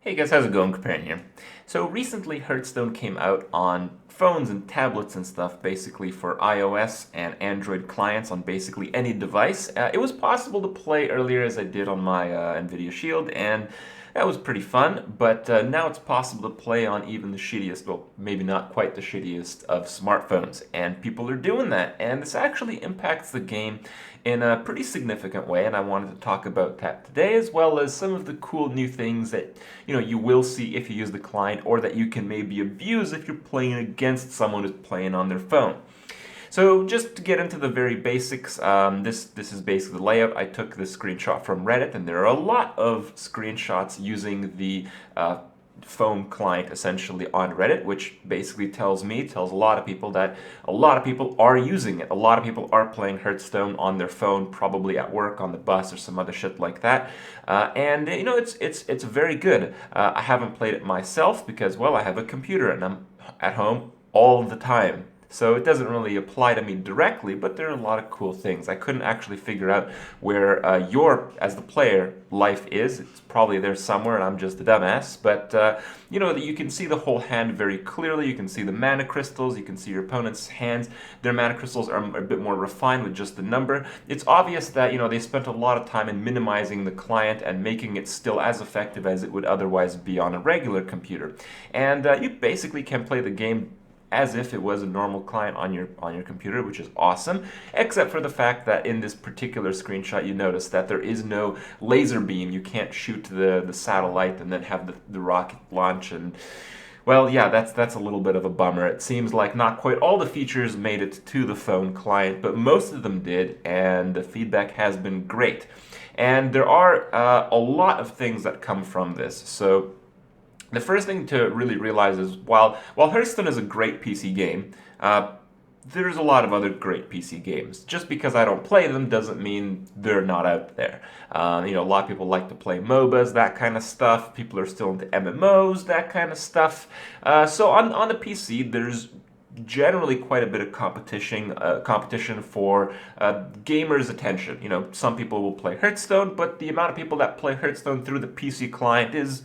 Hey guys, how's it going? Kripparrian here. So recently Hearthstone came out on phones and tablets and stuff, basically for iOS and Android clients on basically any device. It was possible to play earlier as I did on my Nvidia Shield, and that was pretty fun, but now it's possible to play on even the shittiest, well, maybe not quite the shittiest of smartphones, and people are doing that, and this actually impacts the game in a pretty significant way, and I wanted to talk about that today, as well as some of the cool new things that you will see if you use the client, or that you can maybe abuse if you're playing against someone who's playing on their phone. So just to get into the very basics, this is basically the layout. I took this screenshot from Reddit, and there are a lot of screenshots using the phone client essentially on Reddit, which basically tells a lot of people that a lot of people are using it. A lot of people are playing Hearthstone on their phone, probably at work, on the bus, or some other shit like that. And it's very good. I haven't played it myself because, well, I have a computer and I'm at home all the time. So it doesn't really apply to me directly, but there are a lot of cool things. I couldn't actually figure out where your, as the player, life is. It's probably there somewhere, and I'm just a dumbass. But you can see the whole hand very clearly. You can see the mana crystals. You can see your opponent's hands. Their mana crystals are a bit more refined with just the number. It's obvious that they spent a lot of time in minimizing the client and making it still as effective as it would otherwise be on a regular computer. And you basically can play the game as if it was a normal client on your computer, which is awesome, except for the fact that in this particular screenshot you notice that there is no laser beam. You can't shoot the satellite and then have the rocket launch, and well, yeah, that's a little bit of a bummer. It seems like not quite all the features made it to the phone client, but most of them did, and the feedback has been great. And there are a lot of things that come from this. So the first thing to really realize is while Hearthstone is a great PC game, there's a lot of other great PC games. Just because I don't play them doesn't mean they're not out there. A lot of people like to play MOBAs, that kind of stuff. People are still into MMOs, that kind of stuff. So on the PC, there's generally quite a bit of competition for gamers' attention. Some people will play Hearthstone, but the amount of people that play Hearthstone through the PC client is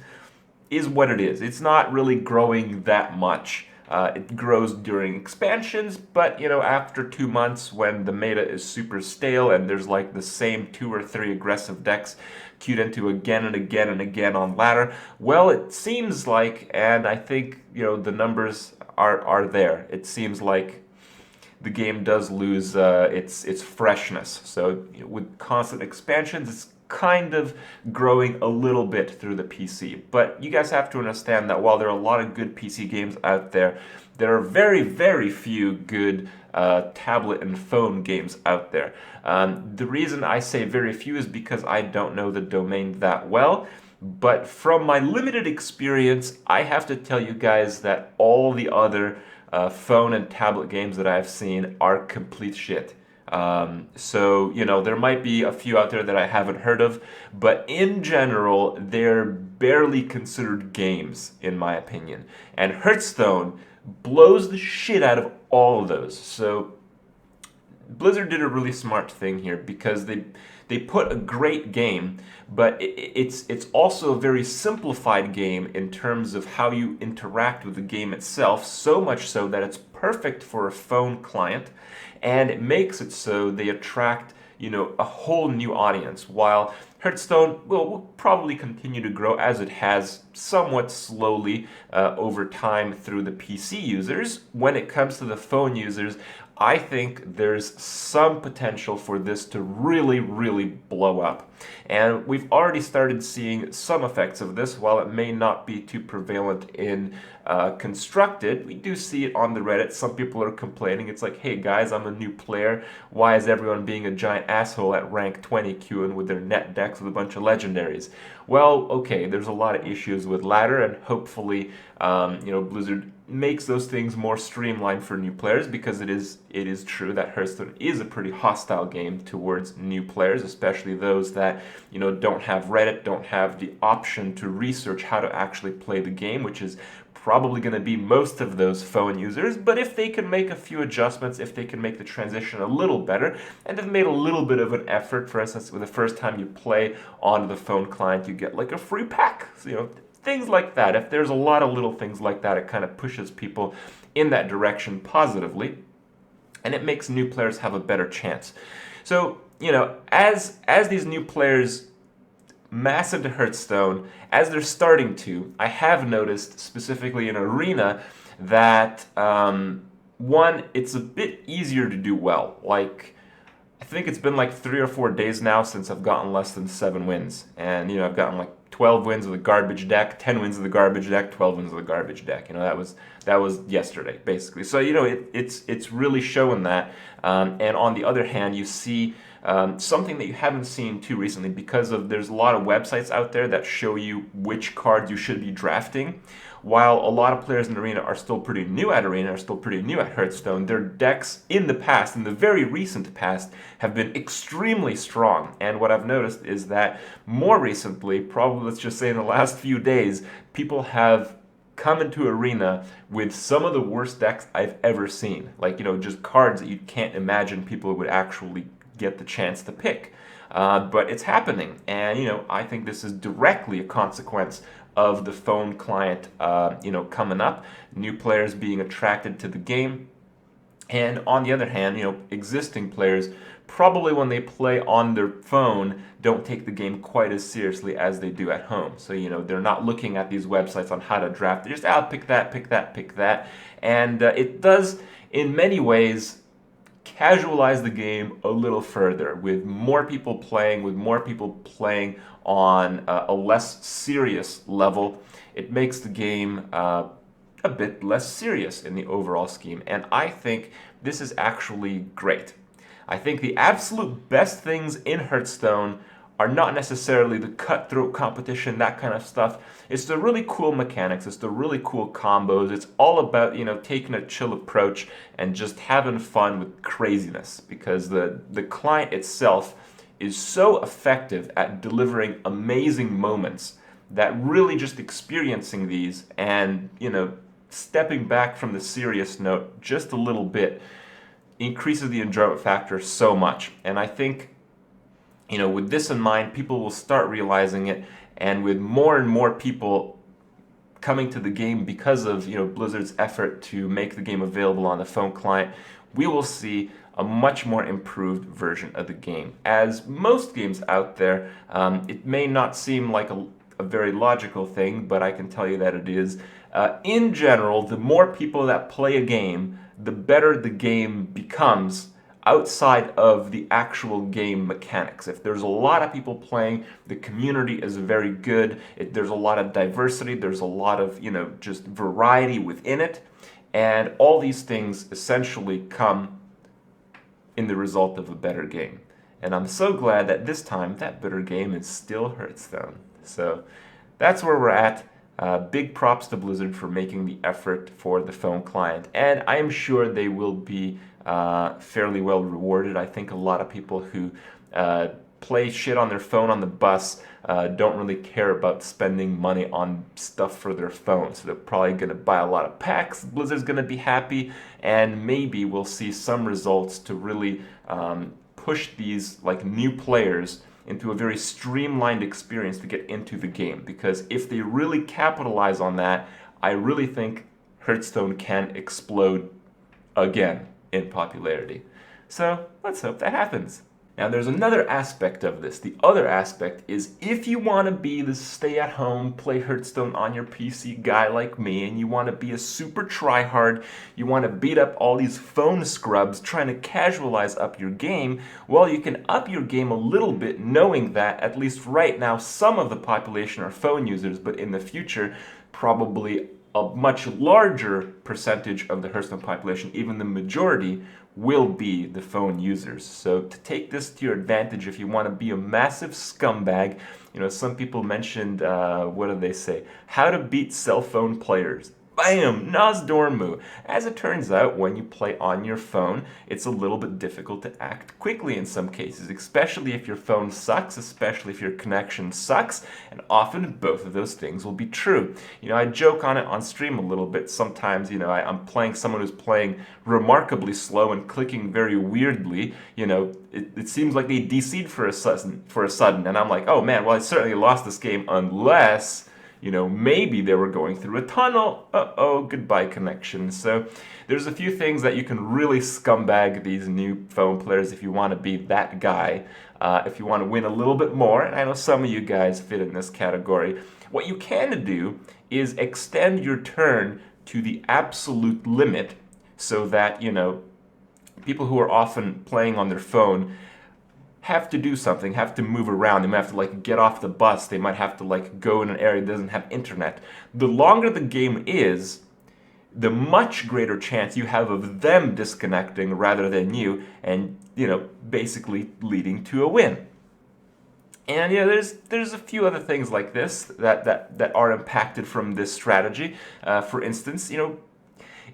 what it is. It's not really growing that much. It grows during expansions, but after 2 months, when the meta is super stale and there's like the same 2 or 3 aggressive decks queued into again and again and again on ladder, well, it seems like, and I think the numbers are there. It seems like the game does lose its freshness. So with constant expansions, it's kind of growing a little bit through the PC. But you guys have to understand that while there are a lot of good PC games out there, there are very, very few good tablet and phone games out there. The reason I say very few is because I don't know the domain that well. But from my limited experience, I have to tell you guys that all the other phone and tablet games that I've seen are complete shit. So there might be a few out there that I haven't heard of, but in general, they're barely considered games, in my opinion. And Hearthstone blows the shit out of all of those. So Blizzard did a really smart thing here because they put a great game, but it's also a very simplified game in terms of how you interact with the game itself, so much so that it's perfect for a phone client, and it makes it so they attract a whole new audience. While Hearthstone will probably continue to grow as it has somewhat slowly over time through the PC users, when it comes to the phone users, I think there's some potential for this to really, really blow up. And we've already started seeing some effects of this. While it may not be too prevalent in Constructed, we do see it on the Reddit. Some people are complaining. It's like, hey guys, I'm a new player. Why is everyone being a giant asshole at rank 20 queuing with their net decks with a bunch of legendaries? Well, okay, there's a lot of issues with ladder, and hopefully, Blizzard makes those things more streamlined for new players, because it is true that Hearthstone is a pretty hostile game towards new players, especially those that don't have Reddit, don't have the option to research how to actually play the game, which is probably going to be most of those phone users. But if they can make a few adjustments, if they can make the transition a little better, and have made a little bit of an effort, for instance, with the first time you play on the phone client, you get like a free pack. So, things like that. If there's a lot of little things like that, it kind of pushes people in that direction positively, and it makes new players have a better chance. So, as these new players mass into Hearthstone, as they're starting to, I have noticed, specifically in Arena, that one, it's a bit easier to do well. Like, I think it's been like 3 or 4 days now since I've gotten less than 7 wins. And, I've gotten like 12 wins with a garbage deck, 10 wins with a garbage deck, 12 wins with a garbage deck. That was yesterday, basically. So, it's really showing that. And on the other hand, you see something that you haven't seen too recently, because there's a lot of websites out there that show you which cards you should be drafting. While a lot of players in Arena are still pretty new at Arena, are still pretty new at Hearthstone, their decks in the past, in the very recent past, have been extremely strong. And what I've noticed is that more recently, probably let's just say in the last few days, people have come into Arena with some of the worst decks I've ever seen. Like, just cards that you can't imagine people would actually get the chance to pick. But it's happening. And, I think this is directly a consequence of the phone client, coming up, new players being attracted to the game. And on the other hand, existing players, probably when they play on their phone, don't take the game quite as seriously as they do at home. So, they're not looking at these websites on how to draft. They're just, pick that, pick that, pick that. And it does, in many ways, casualize the game a little further, with more people playing on a less serious level. It makes the game a bit less serious in the overall scheme, and I think this is actually great. I think the absolute best things in Hearthstone are not necessarily the cutthroat competition, that kind of stuff. It's the really cool mechanics, it's the really cool combos. It's all about, taking a chill approach and just having fun with craziness, because the client itself is so effective at delivering amazing moments that really just experiencing these and, stepping back from the serious note just a little bit increases the enjoyment factor so much. And I think, with this in mind, people will start realizing it, and with more and more people coming to the game because of, Blizzard's effort to make the game available on the phone client, we will see a much more improved version of the game. As most games out there, it may not seem like a very logical thing, but I can tell you that it is. In general, the more people that play a game, the better the game becomes outside of the actual game mechanics. If there's a lot of people playing, the community is very good. There's a lot of diversity. There's a lot of, just variety within it. And all these things essentially come in the result of a better game. And I'm so glad that this time that better game is still Hearthstone. So that's where we're at. Big props to Blizzard for making the effort for the phone client. And I am sure they will be fairly well rewarded. I think a lot of people who play shit on their phone on the bus don't really care about spending money on stuff for their phone. So they're probably going to buy a lot of packs. Blizzard's going to be happy, and maybe we'll see some results to really push these new players into a very streamlined experience to get into the game. Because if they really capitalize on that, I really think Hearthstone can explode again in popularity. So let's hope that happens. Now there's another aspect of this. The other aspect is, if you want to be the stay-at-home, play Hearthstone on your PC guy like me, and you want to be a super tryhard, you want to beat up all these phone scrubs trying to casualize up your game, well, you can up your game a little bit, knowing that, at least right now, some of the population are phone users, but in the future, probably a much larger percentage of the Hearthstone population, even the majority, will be the phone users. So to take this to your advantage, if you want to be a massive scumbag, some people mentioned, what do they say? How to beat cell phone players. Bam! Nosdormu. As it turns out, when you play on your phone, it's a little bit difficult to act quickly in some cases, especially if your phone sucks, especially if your connection sucks, and often both of those things will be true. I joke on it on stream a little bit. Sometimes, I'm playing someone who's playing remarkably slow and clicking very weirdly. It seems like they DC'd for a sudden, and I'm like, oh man, well, I certainly lost this game unless maybe they were going through a tunnel. Uh-oh, goodbye connection. So there's a few things that you can really scumbag these new phone players if you want to be that guy. If you want to win a little bit more, and I know some of you guys fit in this category, what you can do is extend your turn to the absolute limit so that, people who are often playing on their phone have to do something, have to move around. They might have to get off the bus. They might have to go in an area that doesn't have internet. The longer the game is, the much greater chance you have of them disconnecting rather than you, and basically leading to a win. And there's a few other things like this that are impacted from this strategy. For instance,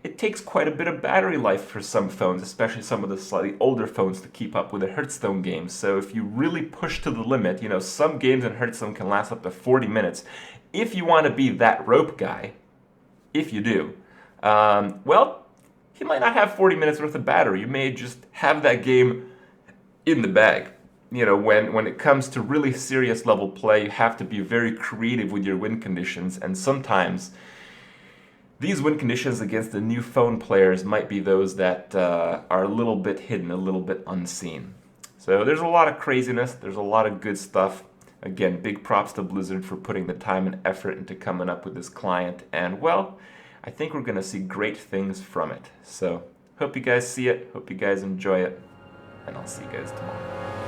it takes quite a bit of battery life for some phones, especially some of the slightly older phones, to keep up with the Hearthstone games. So if you really push to the limit, some games in Hearthstone can last up to 40 minutes. If you want to be that rope guy, if you do, well, you might not have 40 minutes worth of battery. You may just have that game in the bag. When it comes to really serious level play, you have to be very creative with your win conditions, and sometimes these win conditions against the new phone players might be those that are a little bit hidden, a little bit unseen. So there's a lot of craziness, there's a lot of good stuff. Again, big props to Blizzard for putting the time and effort into coming up with this client, and well, I think we're going to see great things from it. So hope you guys see it, hope you guys enjoy it, and I'll see you guys tomorrow.